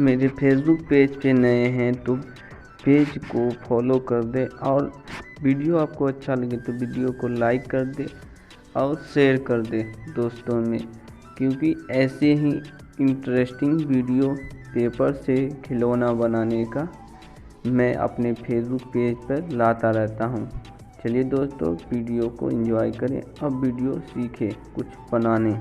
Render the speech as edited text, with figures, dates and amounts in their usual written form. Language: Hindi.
मेरे फेसबुक पेज पे नए हैं तो पेज को फॉलो कर दे, और वीडियो आपको अच्छा लगे तो वीडियो को लाइक कर दे और शेयर कर दे दोस्तों में, क्योंकि ऐसे ही इंटरेस्टिंग वीडियो पेपर से खिलौना बनाने का मैं अपने फेसबुक पेज पर लाता रहता हूँ। चलिए दोस्तों, वीडियो को एंजॉय करें। अब वीडियो सीखें कुछ बनाने।